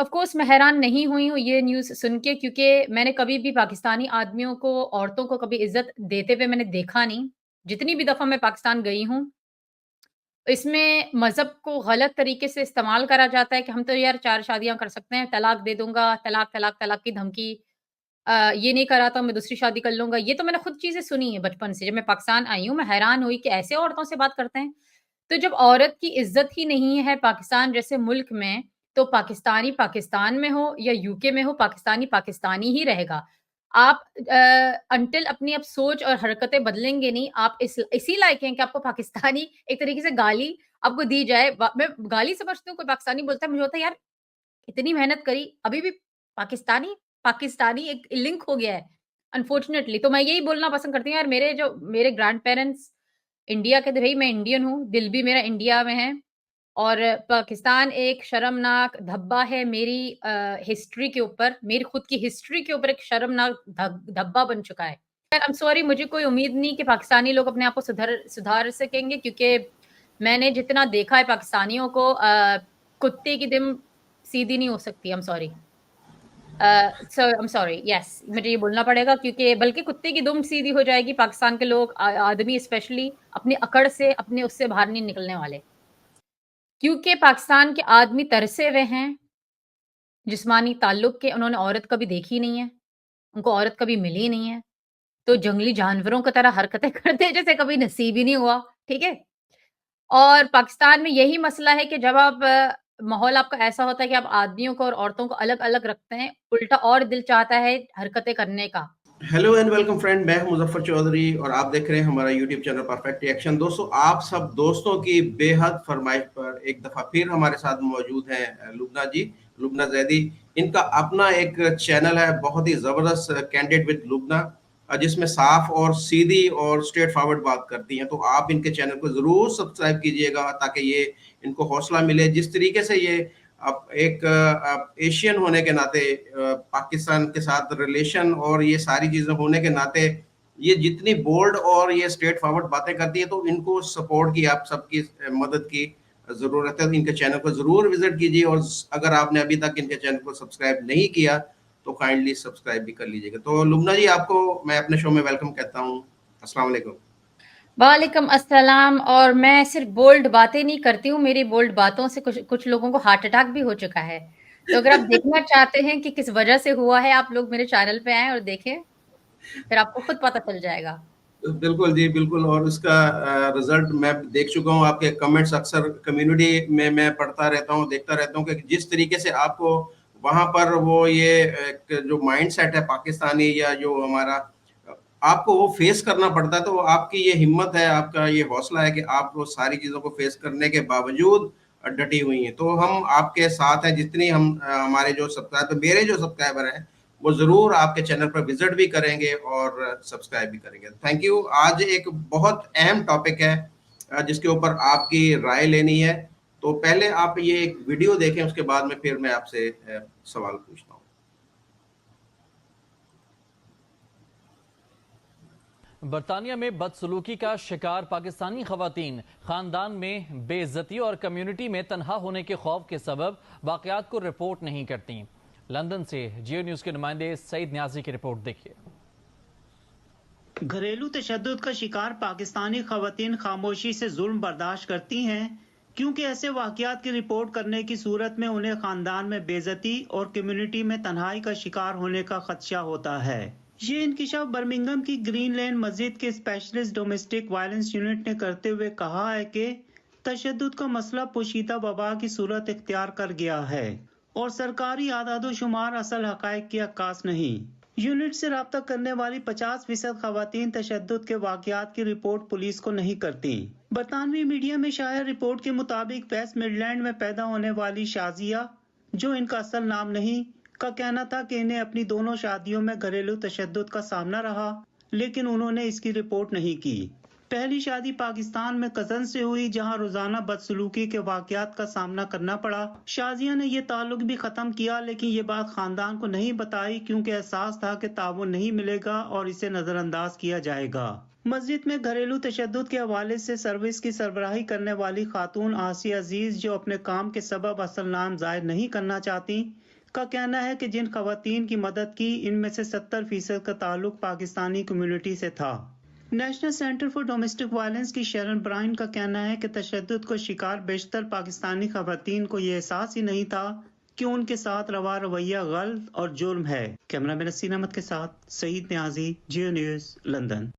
Of course मैं हैरान नहीं हुई हूँ ये न्यूज़ सुन के क्योंकि मैंने कभी भी पाकिस्तानी आदमियों को, औरतों को कभी इज़्ज़त देते हुए मैंने देखा नहीं। जितनी भी दफ़ा मैं पाकिस्तान गई हूँ, इसमें मज़हब को गलत तरीके से इस्तेमाल करा जाता है कि हम तो यार 4 शादियाँ कर सकते हैं, तलाक दे दूँगा, तलाक, तलाक, तलाक की धमकी ये नहीं करा तो मैं दूसरी शादी कर लूँगा। ये तो मैंने खुद चीज़ें सुनी हैं बचपन से। जब मैं पाकिस्तान आई हूँ, मैं हैरान हुई कि ऐसे औरतों से बात करते हैं। तो जब औरत की इज़्ज़त ही नहीं है पाकिस्तान जैसे मुल्क में, तो पाकिस्तानी पाकिस्तान में हो या यूके में हो, पाकिस्तानी पाकिस्तानी ही रहेगा। आप अंटिल अपनी आप सोच और हरकतें बदलेंगे नहीं, आप इसी लायक हैं कि आपको पाकिस्तानी एक तरीके से गाली आपको दी जाए। मैं गाली समझती हूँ, कोई पाकिस्तानी बोलता है, मुझे होता है यार इतनी मेहनत करी, अभी भी पाकिस्तानी पाकिस्तानी एक लिंक हो गया है, अनफॉर्च्युनेटली। तो मैं यही बोलना पसंद करती हूँ यार मेरे ग्रैंड पेरेंट्स इंडिया के थे भई, मैं इंडियन हूँ, दिल भी मेरा इंडिया में है और पाकिस्तान एक शर्मनाक धब्बा है मेरी हिस्ट्री के ऊपर, मेरी खुद की हिस्ट्री के ऊपर एक शर्मनाक धब्बा बन चुका है। आई एम सॉरी, मुझे कोई उम्मीद नहीं कि पाकिस्तानी लोग अपने आप को सुधार सकेंगे क्योंकि मैंने जितना देखा है पाकिस्तानियों को कुत्ते की दुम सीधी नहीं हो सकती। I am sorry. So I am sorry, yes मुझे ये बोलना पड़ेगा क्योंकि बल्कि कुत्ते की दुम सीधी हो जाएगी, पाकिस्तान के लोग आदमी स्पेशली अपनी अकड़ से, अपने उससे बाहर नहीं निकलने वाले। क्योंकि पाकिस्तान के आदमी तरसे हुए हैं, जिस्मानी ताल्लुक के, उन्होंने औरत कभी देखी नहीं है, उनको औरत कभी मिली नहीं है, तो जंगली जानवरों की तरह हरकतें करते हैं जैसे कभी नसीब ही नहीं हुआ, ठीक है? और पाकिस्तान में यही मसला है कि जब आप माहौल आपका ऐसा होता है कि आप आदमियों को और औरतों को अलग-अलग रखते हैं, उल्टा और दिल चाहता है हरकतें करने का। हेलो एंड वेलकम फ्रेंड, मैं हूं मुजफ्फर चौधरी और आप देख रहे हैं हमारा यूट्यूब चैनल परफेक्ट रिएक्शन। दोस्तों, आप सब दोस्तों की बेहद फरमाइश पर एक दफा फिर हमारे साथ मौजूद हैं लुबना जी, लुबना जैदी। इनका अपना एक चैनल है, बहुत ही जबरदस्त, कैंडिडेट विद लुबना, जिसमें साफ और सीधी और स्ट्रेट फॉरवर्ड बात करती हैं। तो आप इनके चैनल को जरूर सब्सक्राइब कीजिएगा ताकि ये इनको हौसला मिले। जिस तरीके से ये अब एक एशियन होने के नाते पाकिस्तान के साथ रिलेशन और ये सारी चीजें होने के नाते ये जितनी बोल्ड और ये स्ट्रेट फॉरवर्ड बातें करती है, तो इनको सपोर्ट की, आप सबकी मदद की जरूरत है। इनके चैनल को जरूर विजिट कीजिए और अगर आपने अभी तक इनके चैनल को सब्सक्राइब नहीं किया तो काइंडली सब्सक्राइब भी कर लीजिएगा। तो लुबना जी, आपको मैं अपने शो में वेलकम कहता हूँ। अस्सलाम वालेकुम। वालेकुम अस्सलाम। और मैं सिर्फ़ बोल्ड बातें नहीं करती हूँ, मेरी बोल्ड बातों से कुछ कुछ लोगों को हार्ट अटैक भी हो चुका है। तो अगर आप देखना चाहते हैं कि किस वजह से हुआ है, आप लोग मेरे चैनल पे आएँ और देखें, फिर आपको खुद पता चल जाएगा। बिल्कुल जी, बिल्कुल। और उसका रिजल्ट मैं देख चुका हूँ। आपके कमेंट्स अक्सर कम्युनिटी में मैं पढ़ता रहता हूँ, देखता रहता हूँ कि जिस तरीके से आपको वहां पर वो ये एक जो माइंड सेट है पाकिस्तानी या जो हमारा, आपको वो फेस करना पड़ता है। तो आपकी ये हिम्मत है, आपका ये हौसला है कि आप वो सारी चीजों को फेस करने के बावजूद डटी हुई हैं। तो हम आपके साथ हैं। जितनी हम हमारे जो सब्सक्राइबर, मेरे जो सब्सक्राइबर हैं, वो जरूर आपके चैनल पर विजिट भी करेंगे और सब्सक्राइब भी करेंगे। Thank you. आज एक बहुत अहम टॉपिक है जिसके ऊपर आपकी राय लेनी है। तो पहले आप ये एक वीडियो देखें, उसके बाद में फिर मैं आपसे सवाल पूछता हूँ। बरतानिया में बदसलूकी का शिकार पाकिस्तानी खवातीन खानदान में बेइज्जती और कम्युनिटी में तनहा होने के खौफ के सबब वाकयात को रिपोर्ट नहीं करती। लंदन से जियो न्यूज के नुमाइंदे सईद न्याजी की रिपोर्ट देखिए। घरेलू तशद्दुद का शिकार पाकिस्तानी खवातीन खामोशी से जुल्म बर्दाश्त करती हैं, क्योंकि ऐसे वाकयात की रिपोर्ट करने की सूरत में उन्हें खानदान में बेइज्जती और कम्युनिटी में तन्हाई का शिकार होने का खदशा होता है। ये इंकिशाफ बर्मिंघम की ग्रीन लेन मस्जिद के स्पेशलिस्ट डोमेस्टिक वायलेंस यूनिट ने करते हुए कहा है कि तशद्दुद का मसला पोशीदा वबा की सूरत इख्तियार कर गया है और सरकारी आदादोशुमार असल हकायक की अक्कास नहीं। यूनिट से रब्ता करने वाली 50% खवातीन तशद्दुद के वाकयात की रिपोर्ट पुलिस को नहीं करती। बरतानवी मीडिया में शाया रिपोर्ट के मुताबिक वेस्ट मिडलैंड में पैदा होने वाली शाजिया, जो इनका असल नाम नहीं, का कहना था कि इन्हें अपनी दोनों शादियों में घरेलू तशद्दुद का सामना रहा, लेकिन उन्होंने इसकी रिपोर्ट नहीं की। पहली शादी पाकिस्तान में कजन से हुई, जहां रोजाना बदसलूकी के वाकयात का सामना करना पड़ा। शाजिया ने यह ताल्लुक भी खत्म किया, लेकिन ये बात खानदान को नहीं बताई क्योंकि एहसास था कि ताउन नहीं मिलेगा और इसे नजरअंदाज किया जाएगा। मस्जिद में घरेलू तशद्दुद के हवाले से सर्विस की सरबराही करने वाली खातून आसिया अजीज, जो अपने काम के सबब असल नाम जाहिर नहीं करना चाहती, का कहना है कि जिन खवातीन की मदद की, इनमें से 70% का ताल्लुक पाकिस्तानी कम्युनिटी से था। National centre for domestic violence की शरण ब्राइन का कहना है कि तशद्दुद को शिकार बेशतर पाकिस्तानी खवातीन को ये एहसास ही नहीं था कि उनके साथ रवैया गलत और जुर्म है। कैमरामैन नसीर अहमद के साथ सईद न्याजी, जियो न्यूज़, लंदन।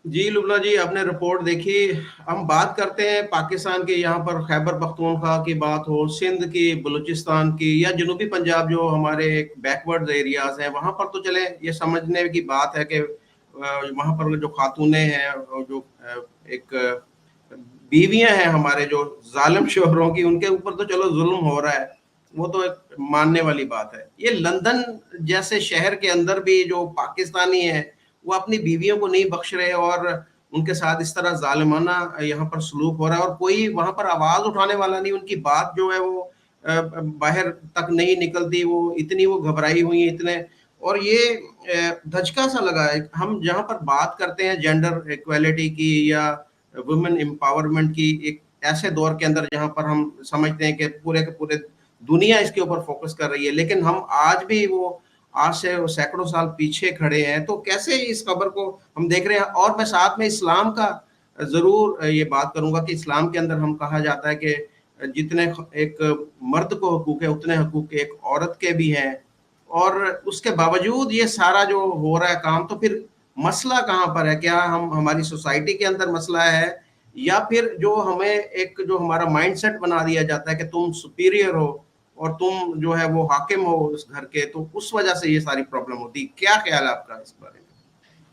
जी लुबना जी, आपने रिपोर्ट देखी। हम बात करते हैं पाकिस्तान के, यहाँ पर खैबर पख्तूनख्वा की बात हो, सिंध की, बलूचिस्तान की, या जनूबी पंजाब जो हमारे बैकवर्ड एरियाज हैं, वहाँ पर तो चले ये समझने की बात है कि वहाँ पर जो खातूनें हैं और जो एक बीवियां हैं हमारे जो जालिम शोहरों की, उनके ऊपर तो चलो जुल्म हो रहा है, वो तो एक मानने वाली बात है। ये लंदन जैसे शहर के अंदर भी जो पाकिस्तानी है वो अपनी बीवियों को नहीं बख्श रहे और उनके साथ इस तरह जालिमाना यहाँ पर सलूक हो रहा है और कोई वहां पर आवाज उठाने वाला नहीं, उनकी बात जो है वो बाहर तक नहीं निकलती, वो इतनी वो घबराई हुई है इतने। और ये धचका सा लगा है। हम जहाँ पर बात करते हैं जेंडर इक्वेलिटी की या वुमेन एम्पावरमेंट की, एक ऐसे दौर के अंदर जहां पर हम समझते हैं कि पूरे के पूरे दुनिया इसके ऊपर फोकस कर रही है, लेकिन हम आज भी वो आज से सैकड़ों साल पीछे खड़े हैं। तो कैसे इस खबर को हम देख रहे हैं? और मैं साथ में इस्लाम का जरूर ये बात करूंगा कि इस्लाम के अंदर हम कहा जाता है कि जितने एक मर्द को हकूक है उतने हकूक एक औरत के भी हैं, और उसके बावजूद ये सारा जो हो रहा है काम, तो फिर मसला कहाँ पर है? क्या हम हमारी सोसाइटी के अंदर मसला है, या फिर जो हमें एक जो हमारा माइंडसेट बना दिया जाता है कि तुम सुपीरियर हो और तुम जो है वो हाकिम हो उस घर के, तो उस वजह से ये सारी प्रॉब्लम होती? क्या ख्याल है आपका इस बारे में?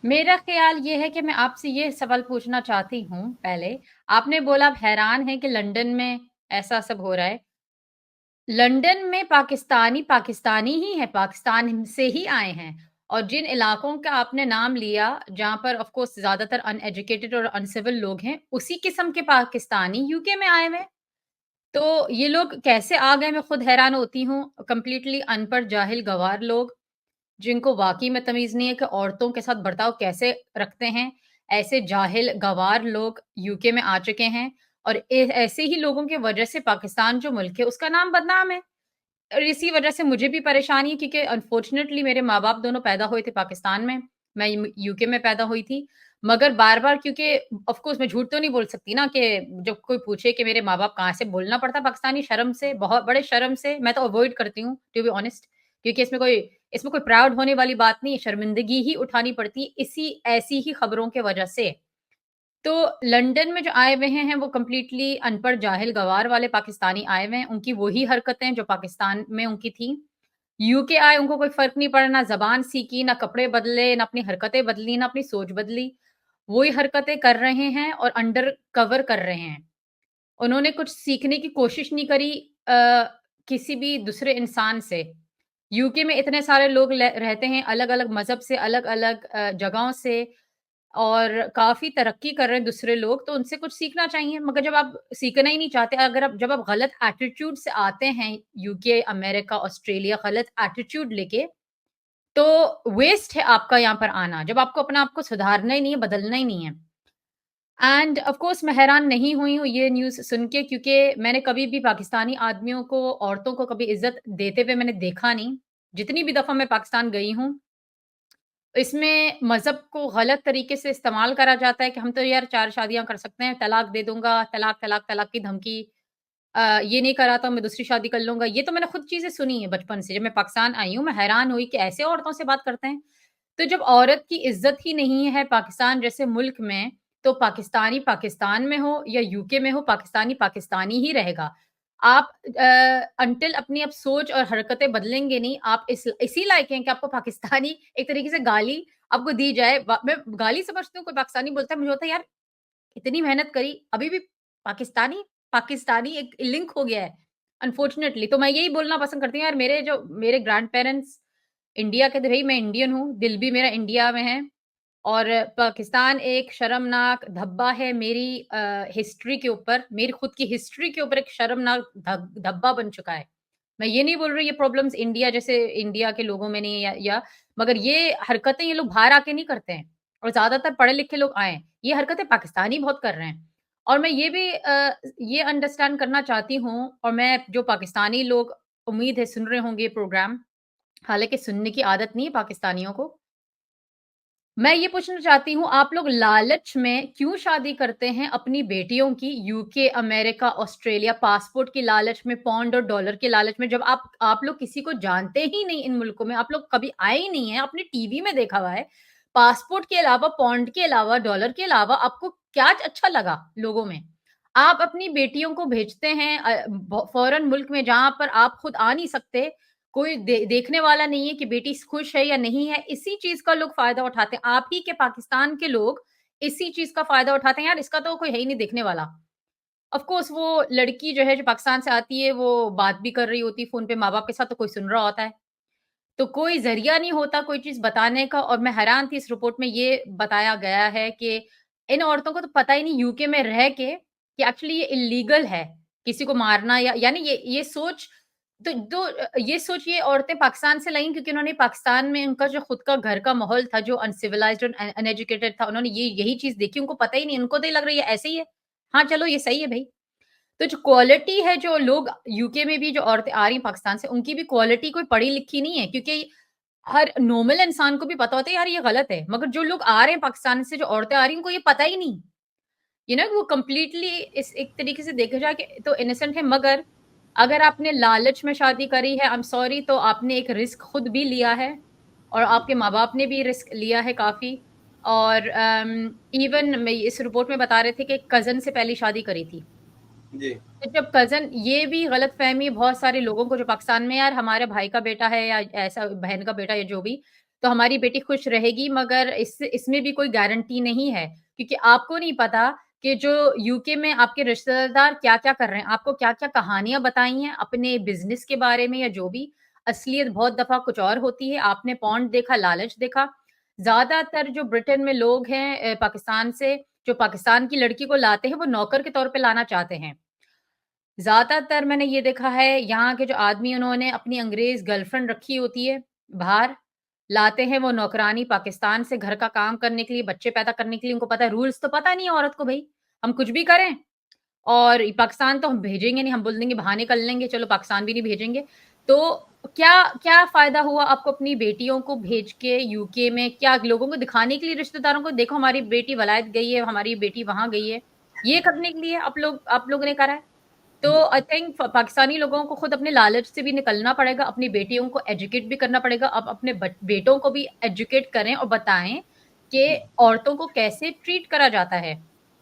मेरा ख्याल ये है कि मैं आपसे ये सवाल पूछना चाहती हूँ पहले। आपने बोला आप हैरान हैं कि लंदन में ऐसा सब हो रहा है। लंदन में पाकिस्तानी, पाकिस्तानी ही है, पाकिस्तान से ही आए हैं। और जिन इलाकों का आपने नाम लिया, जहाँ पर ऑफ़ कोर्स ज़्यादातर अनएजुकेटेड और अनसिविल लोग हैं, उसी किस्म के पाकिस्तानी यूके में आए हुए हैं। तो ये लोग कैसे आ गए, मैं खुद हैरान होती हूँ। कंप्लीटली अनपढ़, जाहिल, गँवार लोग, जिनको वाक़ई में तमीज़ नहीं है कि औरतों के साथ बर्ताव कैसे रखते हैं। ऐसे जाहिल, गँवार लोग यूके में आ चुके हैं और ऐसे ही लोगों की वजह से पाकिस्तान जो मुल्क है, उसका नाम बदनाम है। और इसी वजह से मुझे भी परेशानी है क्योंकि अनफॉर्चुनेटली मेरे माँ-बाप दोनों पैदा हुए थे पाकिस्तान में, मैं यूके में पैदा हुई थी। मगर बार-बार क्योंकि ऑफ़ कोर्स मैं झूठ तो नहीं बोल सकती ना कि जब कोई पूछे कि मेरे माँ-बाप कहाँ से, बोलना पड़ता पाकिस्तानी शर्म से, बहुत बड़े शर्म से। मैं तो अवॉइड करती हूँ टू बी ऑनेस्ट, क्योंकि इसमें कोई प्राउड होने वाली बात नहीं है, शर्मिंदगी ही उठानी पड़ती है इसी ऐसी ही खबरों के वजह से। तो लंदन में जो आए हुए हैं वो कंप्लीटली अनपढ़, जाहिल, गँवार वाले पाकिस्तानी आए हुए हैं। उनकी वही हरकतें जो पाकिस्तान में उनकी थी। यूके आए, उनको कोई फ़र्क नहीं पड़ा, ना ज़बान सीखी, ना कपड़े बदले, ना अपनी हरकतें बदली, ना अपनी सोच बदली। वही हरकतें कर रहे हैं और अंडर कवर कर रहे हैं। उन्होंने कुछ सीखने की कोशिश नहीं करी किसी भी दूसरे इंसान से। यूके में इतने सारे लोग रहते हैं अलग-अलग मज़हब से, अलग-अलग जगहों से, और काफ़ी तरक्की कर रहे हैं दूसरे लोग, तो उनसे कुछ सीखना चाहिए। मगर जब आप सीखना ही नहीं चाहते, जब आप गलत एटीट्यूड से आते हैं यूके, अमेरिका, ऑस्ट्रेलिया गलत एटीट्यूड लेके, तो वेस्ट है आपका यहाँ पर आना। जब आपको अपना आप को सुधारना ही नहीं है, बदलना ही नहीं है। एंड ऑफ कोर्स मैं हैरान नहीं हुई हूँ ये न्यूज़ सुन के, क्योंकि मैंने कभी भी पाकिस्तानी आदमियों को, औरतों को कभी इज़्ज़त देते हुए मैंने देखा नहीं। जितनी भी दफ़ा मैं पाकिस्तान गई हूँ, इसमें मज़हब को गलत तरीके से इस्तेमाल करा जाता है कि हम तो यार 4 शादियाँ कर सकते हैं, तलाक दे दूँगा, तलाक, तलाक, तलाक की धमकी, ये नहीं करा तो मैं दूसरी शादी कर लूँगा। ये तो मैंने खुद चीज़ें सुनी हैं बचपन से। जब मैं पाकिस्तान आई हूँ, मैं हैरान हुई कि ऐसे औरतों से बात करते हैं। तो जब औरत की इज़्ज़त ही नहीं है पाकिस्तान जैसे मुल्क में, तो पाकिस्तानी पाकिस्तान में हो या यूके में हो, पाकिस्तानी पाकिस्तानी ही रहेगा। आप अंटिल अपनी आप सोच और हरकतें बदलेंगे नहीं, आप इसी लायक हैं कि आपको पाकिस्तानी एक तरीके से गाली आपको दी जाए। मैं गाली समझती हूँ, कोई पाकिस्तानी बोलता है, मुझे होता है यार इतनी मेहनत करी, अभी भी पाकिस्तानी पाकिस्तानी एक लिंक हो गया है अनफॉर्चुनेटली। तो मैं यही बोलना पसंद करती हूँ यार, मेरे ग्रैंड पेरेंट्स इंडिया के थे, भई मैं इंडियन हूँ, दिल भी मेरा इंडिया में है। और पाकिस्तान एक शर्मनाक धब्बा है मेरी हिस्ट्री के ऊपर, मेरी खुद की हिस्ट्री के ऊपर एक शर्मनाक धब्बा बन चुका है। मैं ये नहीं बोल रही ये प्रॉब्लम्स इंडिया जैसे इंडिया के लोगों में नहीं है, या मगर ये हरकतें ये लोग बाहर आके नहीं करते हैं, और ज़्यादातर पढ़े-लिखे लोग आए हैं। ये हरकतें पाकिस्तानी बहुत कर रहे हैं। और मैं ये भी ये अंडरस्टैंड करना चाहती हूँ, और मैं जो पाकिस्तानी लोग उम्मीद है सुन रहे होंगे ये प्रोग्राम। हालाँकि सुनने की आदत नहीं है पाकिस्तानियों को। मैं ये पूछना चाहती हूँ, आप लोग लालच में क्यों शादी करते हैं अपनी बेटियों की? यूके, अमेरिका, ऑस्ट्रेलिया, पासपोर्ट की लालच में, पौंड और डॉलर के लालच में, जब आप लोग किसी को जानते ही नहीं इन मुल्कों में, आप लोग कभी आए ही नहीं हैं, आपने टीवी में देखा हुआ है। पासपोर्ट के अलावा, पौंड के अलावा, डॉलर के अलावा आपको क्या अच्छा लगा लोगों में? आप अपनी बेटियों को भेजते हैं फ़ॉरेन मुल्क में जहाँ पर आप खुद आ नहीं सकते, कोई देखने वाला नहीं है कि बेटी खुश है या नहीं है, इसी चीज़ का लोग फ़ायदा उठाते हैं। आप ही के पाकिस्तान के लोग इसी चीज़ का फ़ायदा उठाते हैं, यार इसका तो कोई है ही नहीं देखने वाला। ऑफ़ कोर्स वो लड़की जो है जो पाकिस्तान से आती है, वो बात भी कर रही होती है फ़ोन पे माँ-बाप के साथ, तो कोई सुन रहा होता है। तो कोई ज़रिया नहीं होता कोई चीज़ बताने का, और मैं हैरान थी इस रिपोर्ट में ये बताया गया है कि इन औरतों को तो पता ही नहीं यूके में रह के कि एक्चुअली ये इल्लीगल है, किसी को मारना, या यानी ये सोच ये सोच ये औरतें पाकिस्तान से लाई क्योंकि उन्होंने पाकिस्तान में उनका जो खुद का घर का माहौल था, जो अनसिविलाइज़्ड और अनएजुकेटेड था, उन्होंने यही चीज़ देखी, उनको पता ही नहीं, उनको तो ये लग रहा है ये ऐसे ही है। हाँ, चलो ये सही है भई। तो जो क्वालिटी है, जो लोग यूके में भी जो औरतें आ रही हैं पाकिस्तान से, उनकी भी क्वालिटी कोई पढ़ी-लिखी नहीं है, क्योंकि हर नॉर्मल इंसान को भी पता होता है यार ये गलत है। मगर जो लोग आ रहे हैं पाकिस्तान से, जो औरतें आ रही हैं, उनको ये पता ही नहीं। वो कंप्लीटली इस एक तरीके से देखा जाए कि तो इनोसेंट है, मगर अगर आपने लालच में शादी करी है, आई एम सॉरी, तो आपने एक रिस्क खुद भी लिया है और आपके माँ-बाप ने भी रिस्क लिया है काफ़ी। और इवन मैं इस रिपोर्ट में बता रहे थे कि कज़न से पहली शादी करी थी। जी। तो जब कज़न, ये भी गलतफ़हमी बहुत सारे लोगों को जो पाकिस्तान में, यार हमारे भाई का बेटा है या ऐसा बहन का बेटा या जो भी, तो हमारी बेटी खुश रहेगी, मगर इसमें भी कोई गारंटी नहीं है, क्योंकि आपको नहीं पता कि जो यूके में आपके रिश्तेदार क्या-क्या कर रहे हैं, आपको क्या-क्या कहानियाँ बताई हैं अपने बिज़नेस के बारे में या जो भी। असलियत बहुत दफ़ा कुछ और होती है, आपने पॉन्ड देखा, लालच देखा। ज़्यादातर जो ब्रिटेन में लोग हैं पाकिस्तान से, जो पाकिस्तान की लड़की को लाते हैं, वो नौकर के तौर पे लाना चाहते हैं। ज़्यादातर मैंने ये देखा है, यहाँ के जो आदमी, उन्होंने अपनी अंग्रेज़ गर्लफ्रेंड रखी होती है बाहर, लाते हैं वो नौकरानी पाकिस्तान से घर का काम करने के लिए, बच्चे पैदा करने के लिए। उनको पता है, रूल्स तो पता नहीं है औरत को भई, हम कुछ भी करें और पाकिस्तान तो हम भेजेंगे नहीं, हम बोल देंगे बहाने कर लेंगे, चलो पाकिस्तान भी नहीं भेजेंगे। तो क्या क्या फ़ायदा हुआ आपको अपनी बेटियों को भेज के यूके में? क्या लोगों को दिखाने के लिए, रिश्तेदारों को, देखो हमारी बेटी वलायत गई है, हमारी बेटी वहाँ गई है, ये करने के लिए आप लोगों ने करा है? तो आई थिंक पाकिस्तानी लोगों को खुद अपने लालच से भी निकलना पड़ेगा, अपनी बेटियों को एजुकेट भी करना पड़ेगा। अब अपने बेटों को भी एजुकेट करें और बताएँ कि औरतों को कैसे ट्रीट करा जाता है।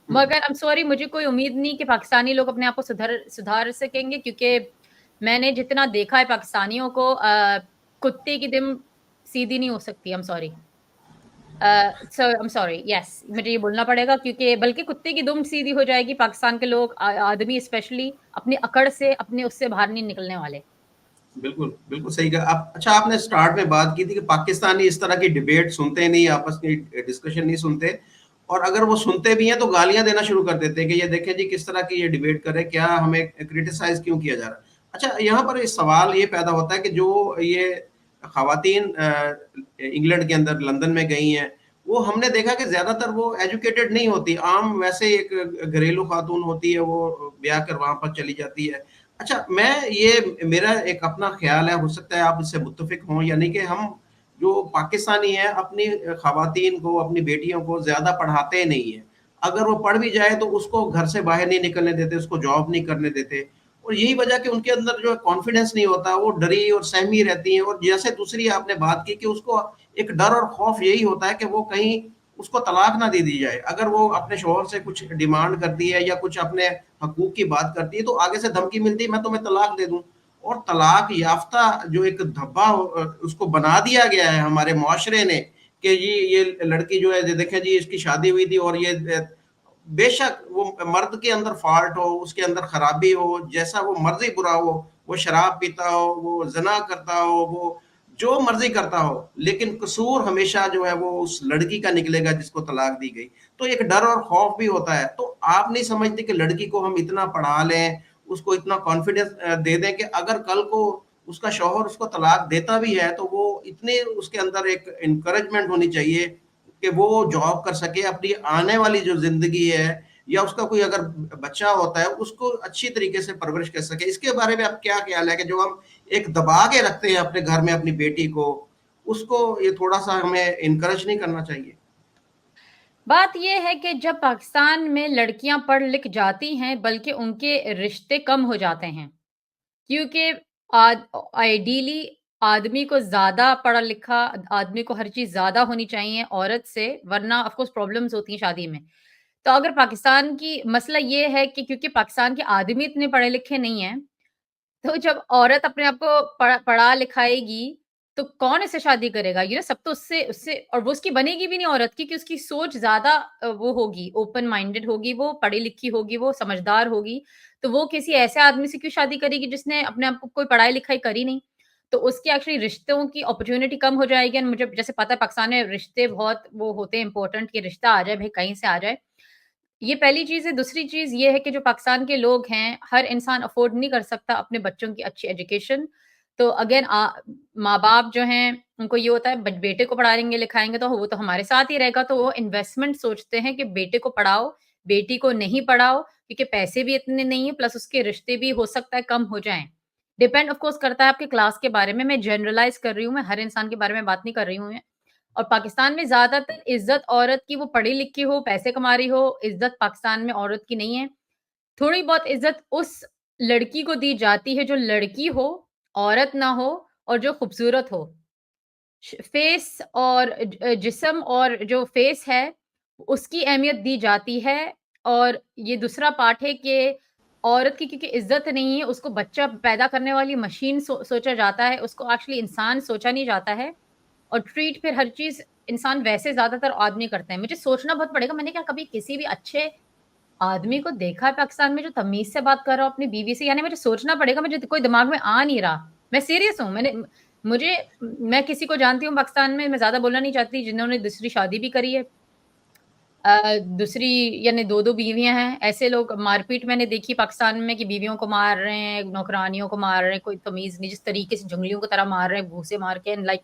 मगर आई एम सॉरी, मुझे कोई उम्मीद नहीं कि पाकिस्तानी लोग अपने आप को सुधार सकेंगे, क्योंकि मैंने जितना देखा है पाकिस्तानियों को, कुत्ते की दुम सीधी नहीं हो सकती। I am sorry. So I am sorry, yes, मुझे ये बोलना पड़ेगा, क्योंकि बल्कि कुत्ते की दुम सीधी हो जाएगी। पाकिस्तान के लोग, आदमी स्पेशली, अपनी अकड़ से, अपने उससे बाहर नहीं निकलने वाले। बिल्कुल, बिल्कुल सही कहा आप। अच्छा, आपने स्टार्ट में बात की थी कि पाकिस्तानी इस तरह की डिबेट सुनते नहीं, आपस की डिस्कशन नहीं सुनते, और अगर वो सुनते भी हैं तो गालियाँ देना शुरू कर देते हैं कि ये देखें जी किस तरह की ये डिबेट कर रहे हैं, क्या हमें क्रिटिसाइज़ क्यों किया जा रहा है। अच्छा, यहाँ पर इस सवाल ये पैदा होता है कि जो ये ख़वातीन इंग्लैंड के अंदर लंदन में गई हैं, वो हमने देखा कि ज़्यादातर वो एजुकेटेड नहीं होती, आम वैसे एक घरेलू खातून होती है, वो ब्याह कर वहाँ पर चली जाती है। अच्छा, मैं ये मेरा एक अपना ख़्याल है, हो सकता है आप इससे मुत्तफ़िक हों या नहीं, कि हम जो पाकिस्तानी हैं अपनी ख़वातीन को, अपनी बेटियों को ज़्यादा पढ़ाते नहीं हैं। अगर वो पढ़ भी जाए तो उसको घर से बाहर नहीं निकलने देते, उसको जॉब नहीं करने देते, और यही वजह कि उनके अंदर जो है कॉन्फिडेंस नहीं होता, वो डरी और सहमी रहती हैं। और जैसे दूसरी आपने बात की कि उसको एक डर और खौफ यही होता है कि वो कहीं उसको तलाक ना दे दी जाए। अगर वो अपने शौहर से कुछ डिमांड करती है या कुछ अपने हकूक की बात करती है, तो आगे से धमकी मिलती है, मैं तुम्हें तलाक दे दूँ। और तलाक याफ्ता जो एक धब्बा उसको बना दिया गया है हमारे मुआशरे ने, कि जी ये लड़की जो है, देखें जी इसकी शादी हुई थी, और ये बेशक वो मर्द के अंदर फॉल्ट हो, उसके अंदर खराबी हो, जैसा वो मर्जी बुरा हो, वो शराब पीता हो, वो जना करता हो, वो जो मर्जी करता हो, लेकिन कसूर हमेशा जो है वो उस लड़की का निकलेगा जिसको तलाक दी गई। तो एक डर और खौफ भी होता है। तो आप नहीं समझते कि लड़की को हम इतना पढ़ा लें, उसको इतना कॉन्फिडेंस दे दें कि अगर कल को उसका शौहर उसको तलाक देता भी है, तो वो इतने उसके अंदर एक एनकरेजमेंट होनी चाहिए कि वो जॉब कर सके, अपनी आने वाली जो ज़िंदगी है, या उसका कोई अगर बच्चा होता है, उसको अच्छी तरीके से परवरिश कर सके। इसके बारे में आप क्या ख्याल है कि जो हम एक दबा के रखते हैं अपने घर में अपनी बेटी को, उसको ये थोड़ा सा हमें इनकरेज नहीं करना चाहिए? बात ये है कि जब पाकिस्तान में लड़कियां पढ़ लिख जाती हैं, बल्कि उनके रिश्ते कम हो जाते हैं, क्योंकि आइडियली आदमी को ज़्यादा पढ़ा-लिखा, आदमी को हर चीज़ ज़्यादा होनी चाहिए औरत से, वरना ऑफ़ कोर्स प्रॉब्लम्स होती हैं शादी में। तो अगर पाकिस्तान की मसला ये है कि क्योंकि पाकिस्तान के आदमी इतने पढ़े-लिखे नहीं हैं, तो जब औरत अपने आप को पढ़ा-लिखाएगी, तो कौन इससे शादी करेगा? सब तो उससे उससे और वो उसकी बनेगी भी नहीं औरत की, कि उसकी सोच ज़्यादा वो होगी, ओपन माइंडेड होगी, वो पढ़ी-लिखी होगी, वो समझदार होगी। तो वो किसी ऐसे आदमी से क्यों शादी करेगी जिसने अपने आप को कोई पढ़ाई-लिखाई करी नहीं? तो उसकी एक्चुअली रिश्तों की अपॉर्च्युनिटी कम हो जाएगी। एंड मुझे जैसे पता है पाकिस्तान में रिश्ते बहुत वो होते हैं इम्पोर्टेंट, कि रिश्ता आ जाए, भई कहीं से आ जाए। ये पहली चीज़ है। दूसरी चीज़ ये है कि जो पाकिस्तान के लोग हैं, हर इंसान अफ़ोर्ड नहीं कर सकता अपने बच्चों की अच्छी एजुकेशन। तो अगेन माँ-बाप जो हैं, उनको ये होता है बेटे को पढ़ाएँगे लिखाएँगे तो वो तो हमारे साथ ही रहेगा, तो वो इन्वेस्टमेंट सोचते हैं कि बेटे को पढ़ाओ, बेटी को नहीं पढ़ाओ, क्योंकि पैसे भी इतने नहीं हैं, प्लस उसके रिश्ते भी हो सकता है कम हो जाएँ। डिपेंड ऑफ कोर्स करता है आपके क्लास के बारे में, मैं जनरलाइज़ कर रही हूँ, मैं हर इंसान के बारे में बात नहीं कर रही हूँ मैं। और पाकिस्तान में ज़्यादातर इज़्ज़त औरत की, वो पढ़ी-लिखी हो, पैसे कमा रही हो, इज़्ज़त पाकिस्तान में औरत की नहीं है। थोड़ी बहुत इज़्ज़त उस लड़की को दी जाती है जो लड़की हो, औरत ना हो और जो खूबसूरत हो। फेस और जिस्म और जो फेस है, उसकी अहमियत दी जाती है। और ये दूसरा पार्ट है कि औरत की क्योंकि इज़्ज़त नहीं है, उसको बच्चा पैदा करने वाली मशीन सोचा जाता है, उसको एक्चुअली इंसान सोचा नहीं जाता है। और ट्रीट फिर हर चीज़ इंसान वैसे ज़्यादातर आदमी करते हैं। मुझे सोचना बहुत पड़ेगा, मैंने क्या कभी किसी भी अच्छे आदमी को देखा है पाकिस्तान में जो तमीज़ से बात कर रहा हो अपनी बीवी से? यानी मुझे सोचना पड़ेगा, मुझे कोई दिमाग में आ नहीं रहा। मैं सीरियस हूँ, मुझे मैं किसी को जानती हूँ पाकिस्तान में, मैं ज़्यादा बोलना नहीं चाहती, जिन्होंने दूसरी शादी भी करी है। दूसरी यानी 2-2 बीवियाँ हैं। ऐसे लोग, मारपीट मैंने देखी पाकिस्तान में कि बीवियों को मार रहे हैं, नौकरानियों को मार रहे हैं, कोई तमीज़ नहीं, जिस तरीके से जंगलियों की तरह मार रहे हैं, घूँसे मार के एंड लाइक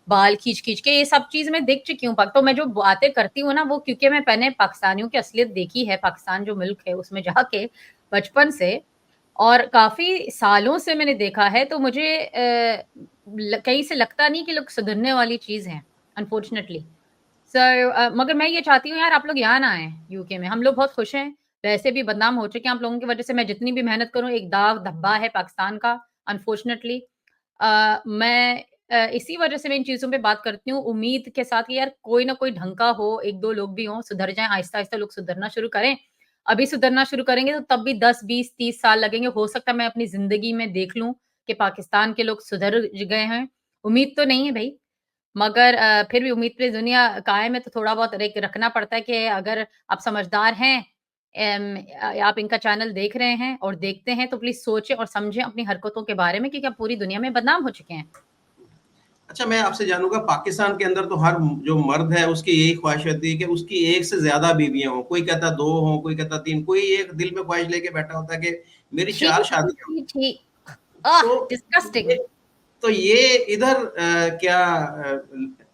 बाल खींच-खींच के, ये सब चीज़ मैं देख चुकी हूँ। तो मैं जो बातें करती हूँ ना, वो क्योंकि मैंने पाकिस्तानियों की असलियत देखी है, पाकिस्तान जो मुल्क है उसमें जाके बचपन से, और काफ़ी सालों से मैंने देखा है, तो मुझे कहीं से लगता नहीं कि लोग सुधरने वाली चीज़ है, अनफॉर्चुनेटली। मगर मैं ये चाहती हूँ यार, आप लोग यहाँ ना आएँ यूके में, हम लोग बहुत खुश हैं, वैसे भी बदनाम हो चुके हैं आप लोगों की वज़ह से। मैं जितनी भी मेहनत करूँ, एक दाग धब्बा है पाकिस्तान का, अनफॉर्चुनेटली। मैं इसी वज़ह से मैं इन चीज़ों पे बात करती हूँ, उम्मीद के साथ कि यार कोई ना कोई ढंग का हो, 1-2 लोग भी हों, सुधर जाएँ, आहिस्ता-आहिस्ता लोग सुधरना शुरू करें। अभी सुधरना शुरू करेंगे तो तब भी 10, 20, 30 साल लगेंगे। हो सकता है मैं अपनी ज़िंदगी में देख लूँ कि पाकिस्तान के लोग सुधर गए हैं। उम्मीद तो नहीं है भई, मगर फिर भी उम्मीद पे दुनिया कायम है, तो थोड़ा बहुत रखना पड़ता है कि अगर आप समझदार हैं, आप इनका चैनल देख रहे हैं और देखते हैं, तो प्लीज़ सोचें और समझें अपनी हरकतों के बारे में, क्योंकि आप पूरी दुनिया में बदनाम हो चुके हैं। अच्छा, मैं आपसे जानूँगा, पाकिस्तान के अंदर तो हर जो मर्द है उसकी यही ख्वाहिश होती है कि उसकी 1 से ज़्यादा बीवियाँ हों। कोई कहता 2 हों, कोई कहता 3, कोई एक दिल में ख्वाहिश लेके बैठा होता है कि मेरी छी, 4 छी, शादियाँ छी, छी। हों। डिस्गस्टिंग। ये इधर क्या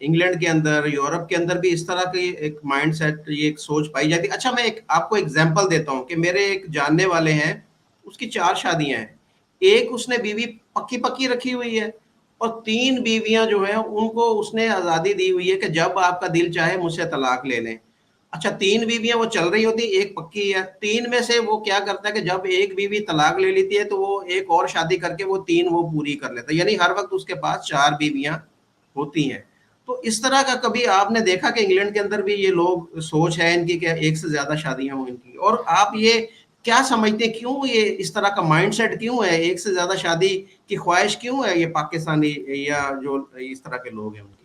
इंग्लैंड के अंदर, यूरोप के अंदर भी इस तरह की एक माइंडसेट, ये एक सोच पाई जाती है? अच्छा, मैं एक आपको एग्ज़ाम्पल देता हूँ कि मेरे एक जानने वाले हैं, उसकी 4 शादियाँ हैं। एक उसने बीवी पक्की-पक्की रखी हुई है और 3 बीवियाँ जो हैं उनको उसने आज़ादी दी हुई है कि जब आपका दिल चाहे मुझसे तलाक ले लें। अच्छा, 3 बीवियाँ वो चल रही होती हैं, 1 पक्की है। 3 में से वो क्या करता है कि जब एक बीवी तलाक ले लेती है, तो वो एक और शादी करके वो 3 वो पूरी कर लेता है। यानी हर वक़्त उसके पास 4 बीवियाँ होती हैं। तो इस तरह का कभी आपने देखा कि इंग्लैंड के अंदर भी ये लोग सोच है इनकी कि एक से ज़्यादा शादियाँ हों इनकी? और आप ये क्या समझते हैं, क्यों ये इस तरह का माइंडसेट क्यों है? एक से ज़्यादा शादी की ख्वाहिश क्यों है ये पाकिस्तानी या जो इस तरह के लोग हैं उनकी?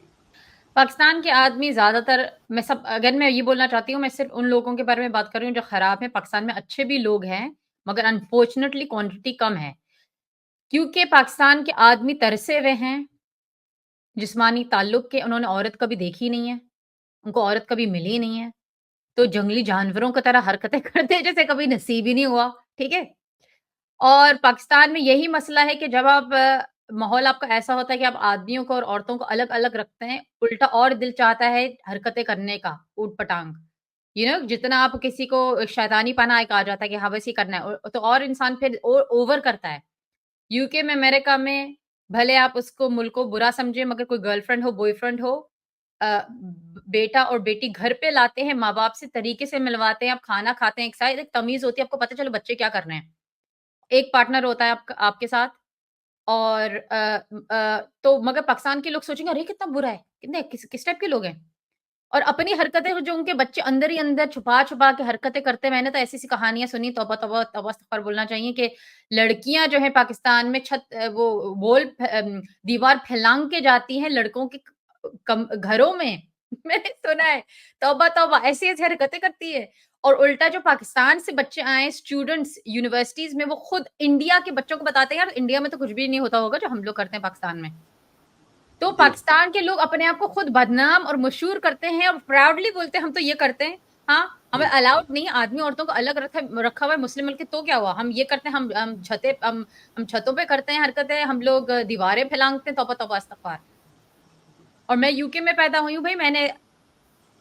पाकिस्तान के आदमी ज़्यादातर, मैं ये बोलना चाहती हूँ, मैं सिर्फ़ उन लोगों के बारे में बात कर रही हूँ जो खराब हैं। पाकिस्तान में अच्छे भी लोग हैं, मगर अनफॉर्चुनेटली क्वांटिटी कम है। क्योंकि पाकिस्तान के आदमी तरसे हुए हैं जिस्मानी ताल्लुक के, उन्होंने औरत कभी देखी नहीं है, उनको औरत कभी मिली नहीं है, तो जंगली जानवरों की तरह हरकतें करते हैं जैसे कभी नसीब ही नहीं हुआ, ठीक है? और पाकिस्तान में यही मसला है कि जब आप माहौल आपका ऐसा होता है कि आप आदमियों को और औरतों को अलग-अलग रखते हैं, उल्टा और दिल चाहता है हरकतें करने का, ऊट-पटांग। जितना आप किसी को शैतानीपना एक आ जाता है कि हाँ, बस ये करना है, तो और इंसान फिर ओवर करता है। यूके में, अमेरिका में भले आप उसको मुल्क को बुरा समझें मगर कोई गर्लफ्रेंड हो, बॉयफ्रेंड हो बेटा और बेटी घर पे लाते हैं, माँ-बाप से तरीके से मिलवाते हैं, आप खाना खाते हैं एक साथ, एक तमीज़ होती है, आपको पता चले बच्चे क्या कर रहे हैं। एक पार्टनर होता है आपका आपके साथ और तो मगर पाकिस्तान के लोग सोचेंगे अरे कितना बुरा है, कितने किस टाइप के लोग हैं? और अपनी हरकतें जो उनके बच्चे अंदर ही अंदर छुपा-छुपा के हरकतें करते हैं, मैंने तो ऐसी-ऐसी कहानियाँ सुनी तौबा तौबा तौबा इस्तग़फ़ार बोलना चाहिए कि लड़कियाँ जो हैं पाकिस्तान में वो दीवार फैलांग के जाती हैं लड़कों के घरों में। मैंने सुना है, तौबा तौबा ऐसी-ऐसी हरकतें करती है और उल्टा जो पाकिस्तान से बच्चे आए स्टूडेंट्स यूनिवर्सिटीज़ में वो खुद इंडिया के बच्चों को बताते हैं यार इंडिया में तो कुछ भी नहीं होता होगा जो हम लोग करते हैं पाकिस्तान में। तो जी। पाकिस्तान के लोग अपने आप को खुद बदनाम और मशहूर करते हैं और प्राउडली बोलते हैं हम तो ये करते हैं। हाँ, हमें अलाउड नहीं है आदमी औरतों को अलग रखा हुआ है मुस्लिम मुल्क के तो क्या हुआ? हम ये करते हैं हम छतों पे करते हैं हरकतें, हम लोग दीवारें फैलांगते हैं तौबा तौबा इस्तग़फ़ार। और मैं यूके में पैदा हुई हूँ भई मैंने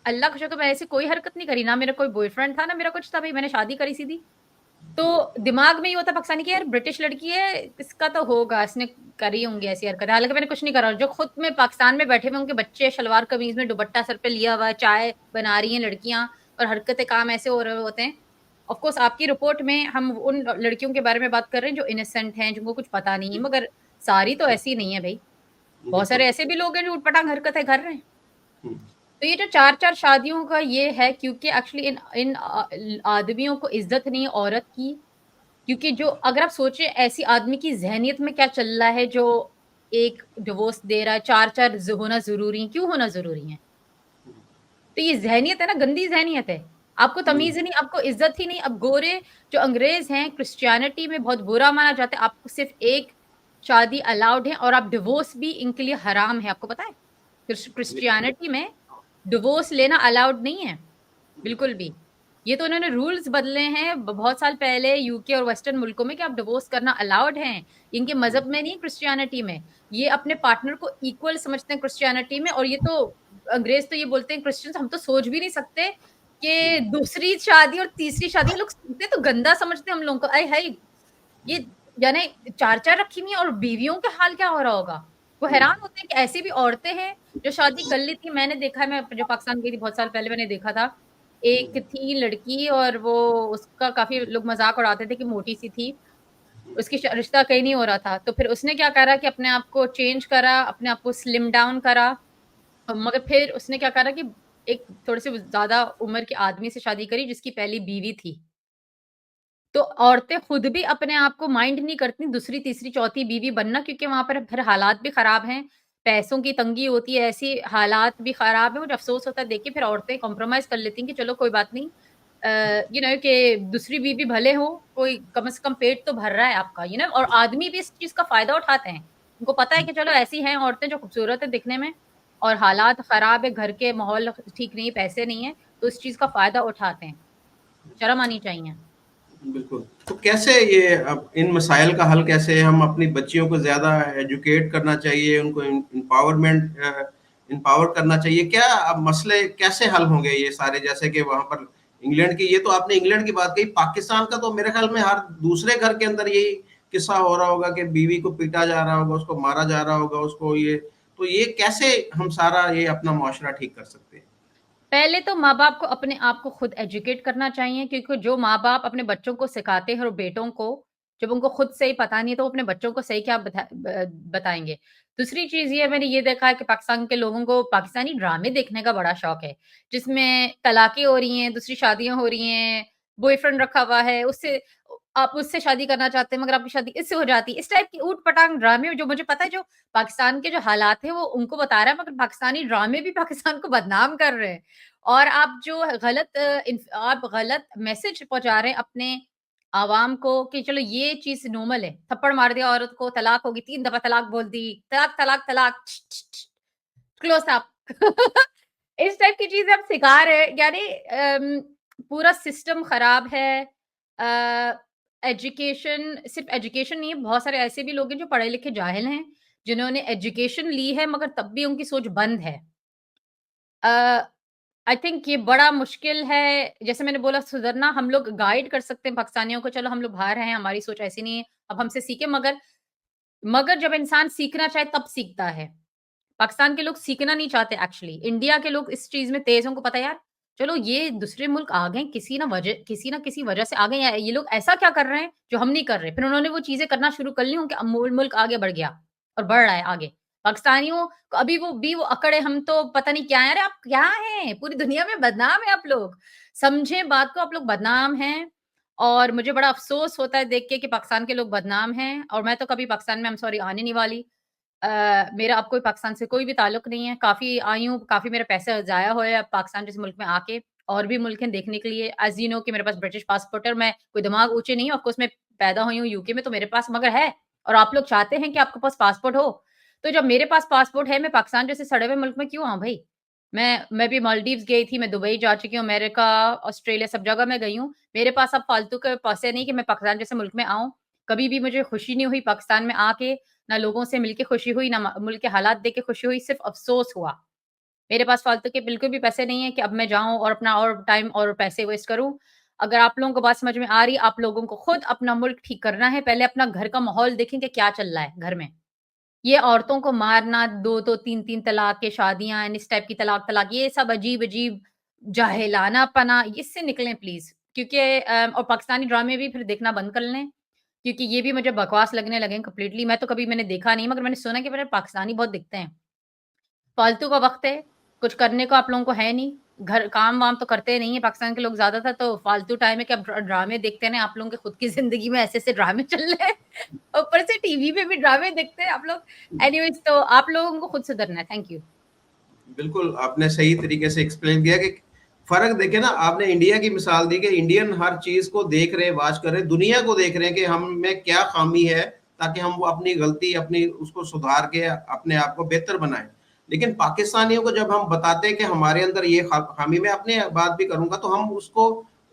अल्लाह का शुक्र मैंने ऐसी कोई हरकत नहीं करी, ना मेरा कोई बॉयफ्रेंड था, ना मेरा कुछ था भई मैंने शादी करी सीधी। तो दिमाग में ये होता है पाकिस्तानी कि यार ब्रिटिश लड़की है, इसका तो होगा, इसने करी होंगी ऐसी हरकतें। हालाँकि मैंने कुछ नहीं करा। जो खुद में पाकिस्तान में बैठे हुए उनके बच्चे शलवार कमीज़ में दुपट्टा सर पे लिया हुआ है, चाय बना रही हैं लड़कियाँ और हरकतें काम ऐसे हो रहे होते हैं। ऑफ़ कोर्स आपकी रिपोर्ट में हम उन लड़कियों के बारे में बात कर रहे हैं जो इनोसेंट हैं, जिनको कुछ पता नहीं है, मगर सारी तो ऐसी नहीं है भई। बहुत बिल्कुल। सारे ऐसे भी लोग हैं जो ऊट-पटांग हरकतें कर रहे हैं। हुँ। तो ये जो 4-4 शादियों का ये है क्योंकि एक्चुअली इन इन आदमियों को इज़्ज़त नहीं है औरत की क्योंकि जो अगर आप सोचें ऐसी आदमी की ज़हनियत में क्या चल रहा है जो एक डिवोर्स दे रहा है, 4-4 होना ज़रूरी है, क्यों होना ज़रूरी है? तो ये ज़हनियत है ना, गंदी ज़हनियत है। आपको जी। तमीज़ ही नहीं, आपको इज़्ज़त ही नहीं। अब गोरे जो अंग्रेज़ हैं, क्रिश्चियनिटी में बहुत बुरा माना जाता है, आपको सिर्फ़ एक शादी अलाउड है और आप डिवोर्स भी इनके लिए हराम है, आपको पता है? क्रिश्चियनिटी में डिवोर्स लेना अलाउड नहीं है, बिल्कुल भी। ये तो उन्होंने रूल्स बदले हैं बहुत साल पहले यूके और वेस्टर्न मुल्कों में कि आप डिवोर्स करना अलाउड है। इनके मज़हब में नहीं क्रिश्चियनिटी में। ये अपने पार्टनर को इक्वल समझते हैं क्रिश्चियनिटी में और ये तो अंग्रेज़ तो ये बोलते हैं क्रिश्चियंस हम तो सोच भी नहीं सकते कि दूसरी शादी और तीसरी शादी ये लोग सुनते तो गंदा समझते हैं हम लोगों को। आय हाय! ये यानी 4-4 रखी हुई हैं और बीवियों का हाल क्या हो रहा होगा? वो हुँ। हैरान होते हैं कि ऐसी भी औरतें हैं जो शादी कर ली थी। मैंने देखा है मैं जब पाकिस्तान गई थी बहुत साल पहले मैंने देखा था। एक थी लड़की और वो उसका काफ़ी लोग मज़ाक उड़ाते थे कि मोटी-सी थी। उसकी रिश्ता कहीं नहीं हो रहा था। तो फिर उसने क्या करा कि अपने आप को चेंज करा, अपने आप को स्लिम डाउन करा। मगर फिर उसने क्या करा कि एक थोड़े-से ज़्यादा उम्र के आदमी से शादी करी जिसकी पहली बीवी थी। तो औरतें खुद भी अपने आप को माइंड नहीं करती दूसरी, तीसरी, चौथी बीवी बनना क्योंकि वहाँ पर फिर हालात भी खराब हैं, पैसों की तंगी होती है, ऐसी हालात भी खराब हैं, मुझे अफ़सोस होता है देख के फिर औरतें कॉम्प्रोमाइज़ कर लेती हैं कि चलो कोई बात नहीं कि दूसरी बीवी भले हो, कोई कम से कम पेट तो भर रहा है आपका, और आदमी भी इस चीज़ का फ़ायदा उठाते हैं। उनको पता है कि चलो ऐसी हैं औरतें जो खूबसूरत है दिखने में और हालात खराब है, घर के माहौल ठीक नहीं है, पैसे नहीं है, तो इस चीज़ का फ़ायदा उठाते हैं। शर्म आनी चाहिए। बिल्कुल। तो कैसे ये अब इन मसाइल का हल कैसे हम अपनी बच्चियों को ज़्यादा एजुकेट करना चाहिए, उनको एम्पावर करना चाहिए? क्या अब मसले कैसे हल होंगे ये सारे जैसे कि वहाँ पर इंग्लैंड की ये तो आपने इंग्लैंड की बात कही, पाकिस्तान का तो मेरे ख़्याल में हर दूसरे घर के अंदर यही किस्सा हो रहा होगा कि बीवी को पीटा जा रहा होगा, उसको मारा जा रहा होगा, उसको ये कैसे हम सारा ये अपना मुआशरा ठीक कर सकते हैं? पहले तो माँ-बाप को अपने आप को खुद एजुकेट करना चाहिए क्योंकि जो माँ-बाप अपने बच्चों को सिखाते हैं और बेटों को, जब उनको खुद से ही पता नहीं है तो वो अपने बच्चों को सही क्या बताएँगे। दूसरी चीज़ ये मैंने ये देखा है कि पाकिस्तान के लोगों को पाकिस्तानी ड्रामे देखने का बड़ा शौक है, जिसमें तलाक़ें हो रही हैं, दूसरी शादियाँ हो रही हैं, बॉयफ्रेंड रखा हुआ है, उससे आप उससे शादी करना चाहते हैं मगर आपकी शादी इससे हो जाती है। इस टाइप की ऊट-पटांग ड्रामे जो मुझे पता है जो पाकिस्तान के जो हालात हैं वो उनको बता रहा है मगर पाकिस्तानी ड्रामे भी पाकिस्तान को बदनाम कर रहे हैं। और आप जो आप गलत मैसेज पहुँचा रहे हैं अपने आवाम को कि चलो ये चीज़ नॉर्मल है। थप्पड़ मार दिया औरत को, तलाक होगी, 3 दफ़ा तलाक बोल दी, तलाक, तलाक, तलाक, क्लोज़ अप। इस टाइप की चीज़ें आप सिखा रहे हैं यानी पूरा सिस्टम खराब है। एजुकेशन सिर्फ़ एजुकेशन नहीं है, बहुत सारे ऐसे भी लोग हैं जो पढ़े-लिखे जाहिल हैं, जिन्होंने एजुकेशन ली है मगर तब भी उनकी सोच बंद है। अ आई थिंक ये बड़ा मुश्किल है, जैसे मैंने बोला सुधरना हम लोग गाइड कर सकते हैं पाकिस्तानियों को, चलो हम लोग बाहर हैं, हमारी सोच ऐसी नहीं है, अब हमसे सीखें मगर मगर जब इंसान सीखना चाहे तब सीखता है। पाकिस्तान के लोग सीखना नहीं चाहते एक्चुअली। इंडिया के लोग इस चीज़ में तेज़ हैं, उनको पता है यार, चलो ये दूसरे मुल्क आ गए, किसी न किसी वजह से आ गए, या ये लोग ऐसा क्या कर रहे हैं जो हम नहीं कर रहे। फिर उन्होंने वो चीज़ें करना शुरू कर ली, उनके मुल्क आगे बढ़ गया और बढ़ रहा है आगे। पाकिस्तानियों को अभी वो अकड़ है, हम तो पता नहीं क्या हैं। अरे आप क्या हैं? पूरी दुनिया में बदनाम है आप लोग। समझें बात को, आप लोग बदनाम हैं और मुझे बड़ा अफ़सोस होता है देख के कि पाकिस्तान के लोग बदनाम हैं और मैं तो कभी पाकिस्तान में आई एम सॉरी आने नहीं वाली। मेरा अब कोई पाकिस्तान से कोई भी ताल्लुक नहीं है। काफ़ी आई हूँ, काफ़ी मेरा पैसा ज़ाया हुआ है पाकिस्तान जैसे मुल्क में आके। और भी मुल्क हैं देखने के लिए। एज़ यू नो कि मेरे पास ब्रिटिश पासपोर्ट है और मैं कोई दिमाग ऊँचे नहीं हूँ। ऑफ़ कोर्स मैं पैदा हुई हूँ यूके में, तो मेरे पास मगर है और आप लोग चाहते हैं कि आपके पास पासपोर्ट हो। तो जब मेरे पास पासपोर्ट है, मैं पाकिस्तान जैसे सड़े हुए मुल्क में क्यों आऊँ भई? मैं भी मालदीव्स गई थी, मैं दुबई जा चुकी हूँ, अमेरिका, ऑस्ट्रेलिया सब जगह मैं गई हूँ। मेरे पास अब फालतू के पैसे नहीं कि मैं पाकिस्तान जैसे मुल्क में आऊँ। कभी भी मुझे खुशी नहीं हुई पाकिस्तान में आके, ना लोगों से मिलके खुशी हुई, ना मुल्क के हालात देख के खुशी हुई, सिर्फ़ अफ़सोस हुआ। मेरे पास फालतू के बिल्कुल भी पैसे नहीं है कि अब मैं जाऊँ और अपना और टाइम और पैसे वेस्ट करूँ। अगर आप लोगों को बात समझ में आ रही है, आप लोगों को खुद अपना मुल्क ठीक करना है, पहले अपना घर का माहौल देखें कि क्या चल रहा है घर में। ये औरतों को मारना, 2-2 3-3 तलाक के शादियाँ एंड इस टाइप की तलाक-तलाक, ये सब अजीब-अजीब जाहिलानापना, इससे निकलें प्लीज़। क्योंकि और पाकिस्तानी ड्रामे भी फिर देखना बंद कर लें, क्योंकि ये भी मुझे बकवास लगने लगे हैं कंप्लीटली। मैं तो कभी मैंने देखा नहीं, मगर मैंने सुना कि मेरे पाकिस्तानी बहुत दिखते हैं। फालतू का वक़्त है, कुछ करने को आप लोगों को है नहीं, घर काम-वाम तो करते नहीं है पाकिस्तान के लोग ज़्यादातर, तो फालतू टाइम है कि अब ड्रामे देखते रहें। आप लोगों के खुद की ज़िंदगी में ऐसे-ऐसे ड्रामे चल रहे हैं, ऊपर से टीवी पे भी ड्रामे देखते हैं आप लोग। एनीवेज़ तो आप लोगों को खुद सुधरना है। Thank you. बिल्कुल, आपने सही तरीके से एक्सप्लेन किया कि फ़र्क देखे ना, आपने इंडिया की मिसाल दी कि इंडियन हर चीज़ को देख रहे हैं, वॉच कर रहे हैं, दुनिया को देख रहे हैं कि हम में क्या ख़ामी है, ताकि हम वो अपनी गलती, अपनी उसको सुधार के अपने आप को बेहतर बनाएँ। लेकिन पाकिस्तानियों को जब हम बताते हैं कि हमारे अंदर ये ख़ामी, मैं अपनी बात भी करूँगा, तो हम उसको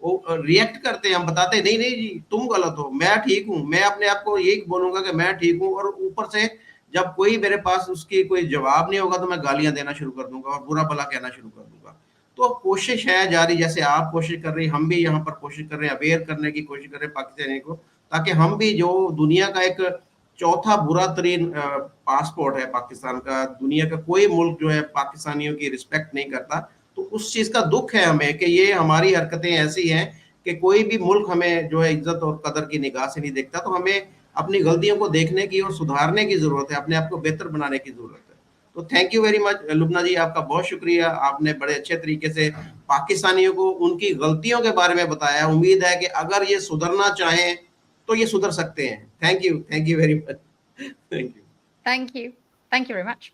रिएक्ट करते हैं, हम बताते हैं, "नहीं, नहीं जी, तुम गलत हो, मैं ठीक हूँ।" मैं अपने आप को यही बोलूँगा कि मैं ठीक हूँ, और ऊपर से जब कोई मेरे पास उसकी कोई जवाब नहीं होगा, तो मैं गालियाँ देना शुरू कर दूँगा और बुरा-भला कहना शुरू कर दूँगा। तो कोशिश है जारी, जैसे आप कोशिश कर रही हैं, हम भी यहाँ पर कोशिश कर रहे हैं, अवेयर करने की कोशिश कर रहे हैं पाकिस्तानियों को, ताकि हम भी, जो दुनिया का एक चौथा बुरा तरीन पासपोर्ट है पाकिस्तान का, दुनिया का कोई मुल्क जो है पाकिस्तानियों की रिस्पेक्ट नहीं करता, तो उस चीज़ का दुःख है हमें कि ये हमारी हरकतें ऐसी हैं कि कोई भी मुल्क हमें जो है इज़्ज़त और कदर की निगाह से नहीं देखता। तो हमें अपनी गलतियों को देखने की और सुधारने की ज़रूरत है, अपने आप को बेहतर बनाने की ज़रूरत है। तो थैंक यू वेरी मच लुब्ना जी, आपका बहुत शुक्रिया। आपने बड़े अच्छे तरीके से पाकिस्तानियों को उनकी गलतियों के बारे में बताया। उम्मीद है कि अगर ये सुधरना चाहें, तो ये सुधर सकते हैं। Thank you very much. Thank you. Thank you. Thank you very much.